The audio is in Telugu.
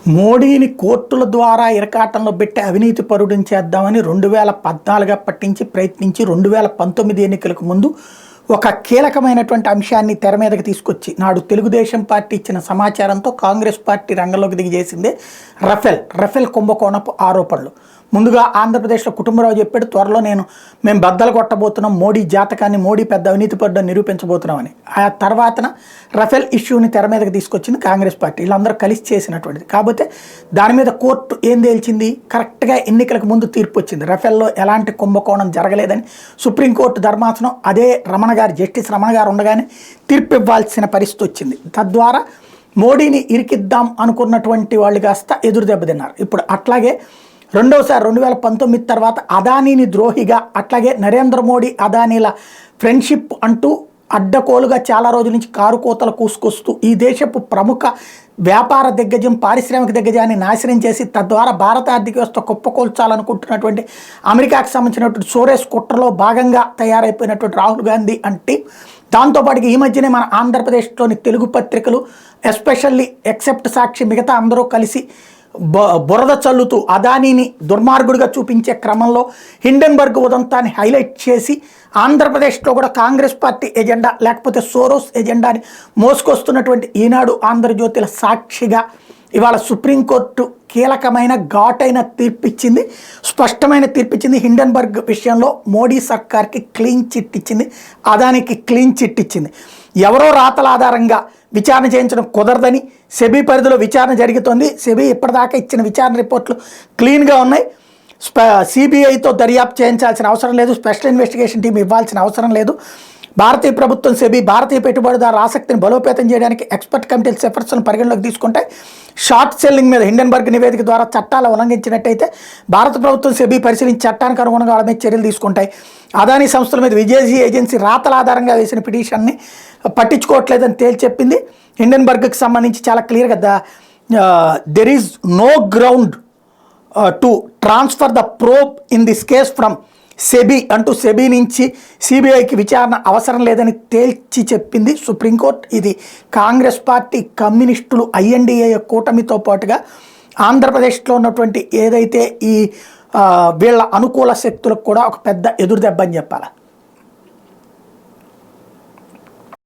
మోడీని కోర్టుల ద్వారా ఇరకాటంలో పెట్టి అవినీతి పరుడిని చేద్దామని 2014 అప్పటి నుంచి ప్రయత్నించి 2019 ఎన్నికలకు ముందు ఒక కీలకమైనటువంటి అంశాన్ని తెర మీదకి తీసుకొచ్చి నాడు తెలుగుదేశం పార్టీ ఇచ్చిన సమాచారంతో కాంగ్రెస్ పార్టీ రంగంలోకి దిగి చేసిందే రఫేల్ కుంభకోణపు ఆరోపణలు. ముందుగా ఆంధ్రప్రదేశ్లో కుటుంబరావు చెప్పాడు, త్వరలో మేము బద్దలు కొట్టబోతున్నాం, మోడీ జాతకాన్ని, మోడీ పెద్ద అవినీతి పరుడు నిరూపించబోతున్నామని. ఆ తర్వాతన రఫేల్ ఇష్యూని తెర మీదకి తీసుకొచ్చింది కాంగ్రెస్ పార్టీ. వీళ్ళందరూ కలిసి చేసినటువంటిది. కాకపోతే దాని మీద కోర్టు ఏం తేల్చింది, కరెక్ట్గా ఎన్నికలకు ముందు తీర్పు వచ్చింది. రఫేల్లో ఎలాంటి కుంభకోణం జరగలేదని సుప్రీంకోర్టు ధర్మాసనం అదే జస్టిస్ రమణ గారు ఉండగానే తీర్పు ఇవ్వాల్సిన పరిస్థితి వచ్చింది. తద్వారా మోడీని ఇరికిద్దాం అనుకున్నటువంటి వాళ్ళు కాస్త ఎదురు దెబ్బతిన్నారు. ఇప్పుడు అట్లాగే రెండోసారి 2019 తర్వాత అదానీని ద్రోహిగా, అట్లాగే నరేంద్ర మోడీ అదానీల ఫ్రెండ్షిప్ అంటూ అడ్డకోలుగా చాలా రోజుల నుంచి కారుకోతలు కూసుకొస్తూ ఈ దేశపు ప్రముఖ వ్యాపార దిగ్గజం, పారిశ్రామిక దిగ్గజాన్ని నాశనం చేసి తద్వారా భారత ఆర్థిక వ్యవస్థ కుప్పకూల్చాలనుకుంటున్నటువంటి అమెరికాకు సంబంధించినటువంటి సోరేస్ కుట్రలో భాగంగా తయారైపోయినటువంటి రాహుల్ గాంధీ అంటే, దాంతోపాటుగా ఈ మధ్యనే మన ఆంధ్రప్రదేశ్లోని తెలుగు పత్రికలు, ఎస్పెషల్లీ ఎక్సెప్ట్ సాక్షి, మిగతా అందరూ కలిసి బురద చల్లుతూ అదానీని దుర్మార్గుడిగా చూపించే క్రమంలో హిండెన్బర్గ్ ఉదంతాన్ని హైలైట్ చేసి ఆంధ్రప్రదేశ్లో కూడా కాంగ్రెస్ పార్టీ ఎజెండా లేకపోతే సోరోస్ ఎజెండాని మోసుకొస్తున్నటువంటి ఈనాడు, ఆంధ్రజ్యోతిల సాక్షిగా ఇవాళ సుప్రీంకోర్టు కీలకమైన ఘాటైన తీర్పిచ్చింది, స్పష్టమైన తీర్పిచ్చింది. హిండెన్బర్గ్ విషయంలో మోడీ సర్కార్కి క్లీన్ చిట్ ఇచ్చింది, అదానికి క్లీన్ చిట్ ఇచ్చింది. ఎవరో రాతల ఆధారంగా విచారణ చేయించడం కుదరదని సెబీ పరిధిలో విచారణ జరుగుతోంది. సెబీ ఇప్పటిదాకా ఇచ్చిన విచారణ రిపోర్ట్లు క్లీన్గా ఉన్నాయి. సిబిఐతో దర్యాప్తు చేయించాల్సిన అవసరం లేదు, స్పెషల్ ఇన్వెస్టిగేషన్ టీం ఇవ్వాల్సిన అవసరం లేదు. భారతీయ ప్రభుత్వం సెబీ భారతీయ పెట్టుబడిదారుల ఆసక్తిని బలోపేతం చేయడానికి ఎక్స్పర్ట్ కమిటీల సిఫార్సులను పరిగణలోకి తీసుకుంటే షార్ట్ సెల్లింగ్ మీద హిండెన్బర్గ్ నివేదిక ద్వారా చట్టాలు ఉల్లంఘించినట్టయితే భారత ప్రభుత్వం సెబీ పరిశీలించి చట్టానికి అనుగుణంగా వాళ్ళ మీద చర్యలు తీసుకుంటాయి. అదానీ సంస్థల మీద విదేశీ ఏజెన్సీ రాతల ఆధారంగా వేసిన పిటిషన్ని పట్టించుకోవట్లేదని తేల్చెప్పింది. హిండెన్బర్గ్కి సంబంధించి చాలా క్లియర్గా there is no ground to transfer the probe in this case from SEBI అంటూ సెబీ నుంచి సిబిఐకి విచారణ అవసరం లేదని తేల్చి చెప్పింది సుప్రీంకోర్టు. ఇది కాంగ్రెస్ పార్టీ, కమ్యూనిస్టులు, ఐఎన్డిఏ కూటమితో పాటుగా ఆంధ్రప్రదేశ్లో ఉన్నటువంటి ఏదైతే ఈ వీళ్ళ అనుకూల శక్తులకు కూడా ఒక పెద్ద ఎదురుదెబ్బ అని చెప్పాలి.